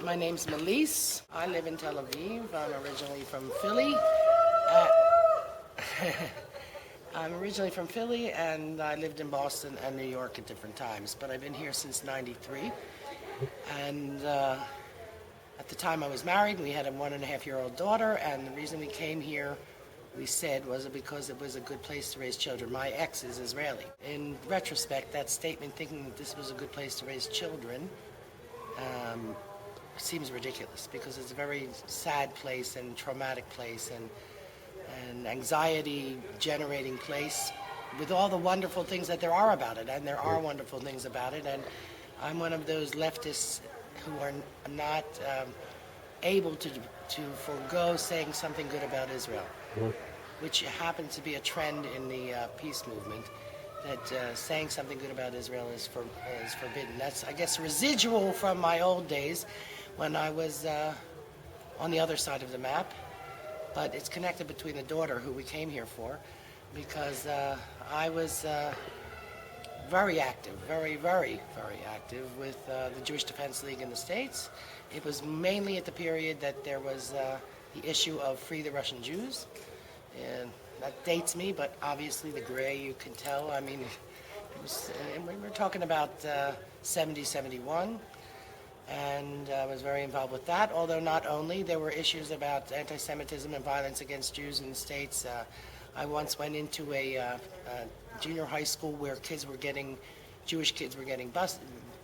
My name's Melisse. I live in Tel Aviv. I'm originally from Philly. I'm originally from Philly, and I lived in Boston and New York at different times, but I've been here since '93. And at the time I was married, we had a 1.5-year-old daughter, and the reason we came here, we said, was because it was a good place to raise children. My ex is Israeli. In retrospect, that statement, thinking that this was a good place to raise children, seems ridiculous, because it's a very sad place and traumatic place and anxiety generating place with all the wonderful things that there are about it, and there are wonderful things about it. And I'm one of those leftists who are not able to forego saying something good about Israel, which happens to be a trend in the peace movement, that saying something good about Israel is forbidden. That's, I guess, residual from my old days when I was on the other side of the map. But it's connected between the daughter, who we came here for, because I was very active, very, very, very active with the Jewish Defense League in the States. It was mainly at the period that there was the issue of Free the Russian Jews. And that dates me, but obviously the gray, you can tell. I mean, we're talking about 70, 71. And I was very involved with that, although not only. There were issues about anti-Semitism and violence against Jews in the States. I once went into a junior high school where Jewish kids were getting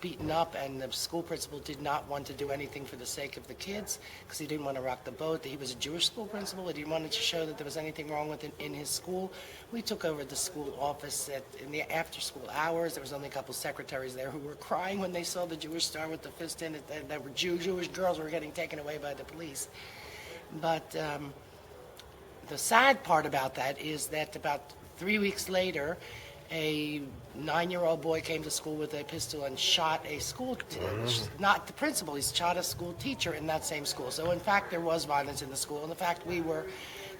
beaten up, and the school principal did not want to do anything for the sake of the kids because he didn't want to rock the boat. He was a Jewish school principal. He didn't want to show that there was anything wrong with it in his school. We took over the school office in the after-school hours. There was only a couple secretaries there who were crying when they saw the Jewish star with the fist in it, that were Jewish girls were getting taken away by the police. But the sad part about that is that about 3 weeks later, a 9-year-old boy came to school with a pistol and shot a not the principal, he shot a school teacher in that same school. So in fact, there was violence in the school, and in fact, we were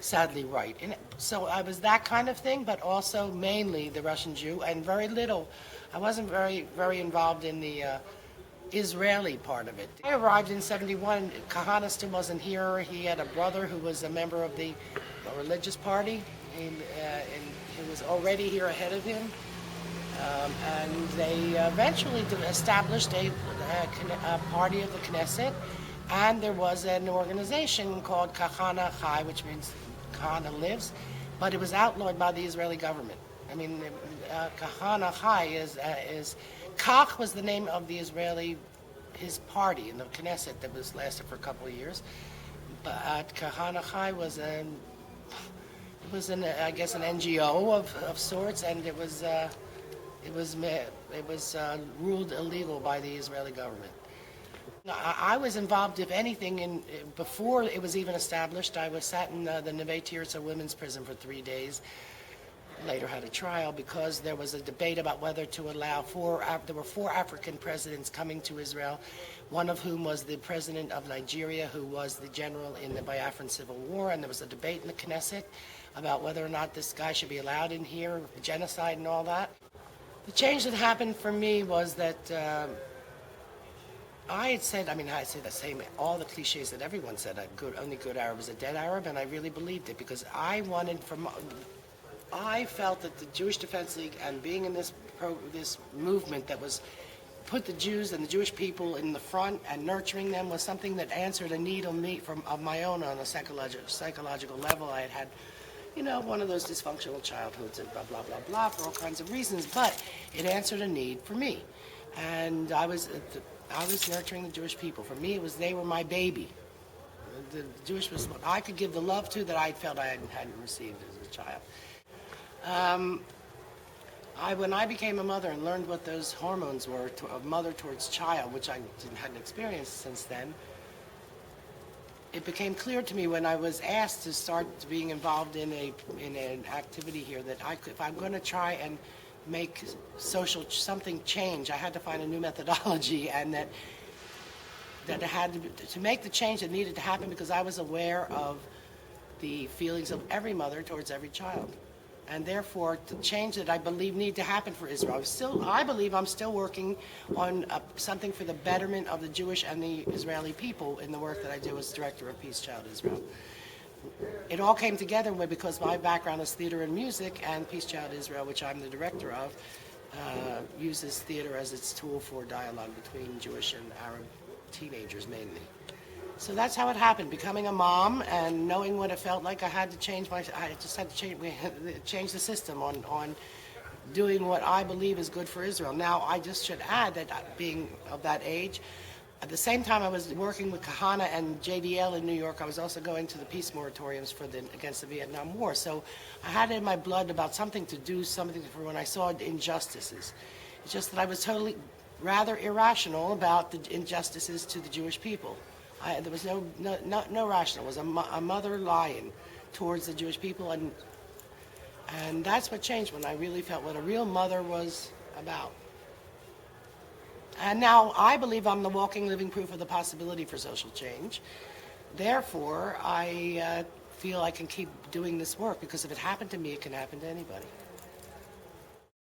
sadly right. And so I was that kind of thing, but also mainly the Russian Jew, and very little. I wasn't very, very involved in the Israeli part of it. I arrived in '71. Kahana still wasn't here. He had a brother who was a member of the religious party, and he was already here ahead of him. And they eventually established a party of the Knesset, and there was an organization called Kahana Chai, which means Kahana lives, but it was outlawed by the Israeli government. I mean, Kahana Chai is Kach was the name of the his party in the Knesset that lasted for a couple of years, but Kahana Chai was I guess an NGO of sorts, and it was ruled illegal by the Israeli government. I was involved, if anything, before it was even established. I sat in the Neve Tirza women's prison for 3 days. Later had a trial because there was a debate about whether to allow there were 4 African presidents coming to Israel, one of whom was the president of Nigeria, who was the general in the Biafran Civil War, and there was a debate in the Knesset about whether or not this guy should be allowed in here, genocide and all that. The change that happened for me was that I said the same, all the cliches that everyone said, only good Arab is a dead Arab, and I really believed it because I felt that the Jewish Defense League and being in this movement that was put the Jews and the Jewish people in the front and nurturing them was something that answered a need of my own on a psychological level. I had one of those dysfunctional childhoods and blah, blah, blah, blah, for all kinds of reasons, but it answered a need for me. And I was nurturing the Jewish people. For me, they were my baby. The Jewish was what I could give the love to that I felt I hadn't received as a child. When I became a mother and learned what those hormones were of mother towards child, which I hadn't experienced since then, it became clear to me when I was asked to start being involved in an activity here that if I'm going to try and make something change, I had to find a new methodology, and that I had to make the change that needed to happen because I was aware of the feelings of every mother towards every child. and therefore the change that I believe need to happen for Israel. I believe I'm still working on something for the betterment of the Jewish and the Israeli people in the work that I do as director of Peace Child Israel. It all came together because my background is theater and music, and Peace Child Israel, which I'm the director of, uses theater as its tool for dialogue between Jewish and Arab teenagers mainly. So that's how it happened, becoming a mom and knowing what it felt like. I just had to change the system on doing what I believe is good for Israel. Now, I just should add that being of that age, at the same time I was working with Kahana and JDL in New York, I was also going to the peace moratoriums against the Vietnam War. So I had it in my blood about something for when I saw injustices. It's just that I was totally rather irrational about the injustices to the Jewish people. There was no rational. It was a mother lying towards the Jewish people, and that's what changed when I really felt what a real mother was about. And now I believe I'm the walking, living proof of the possibility for social change. Therefore, I feel I can keep doing this work, because if it happened to me, it can happen to anybody.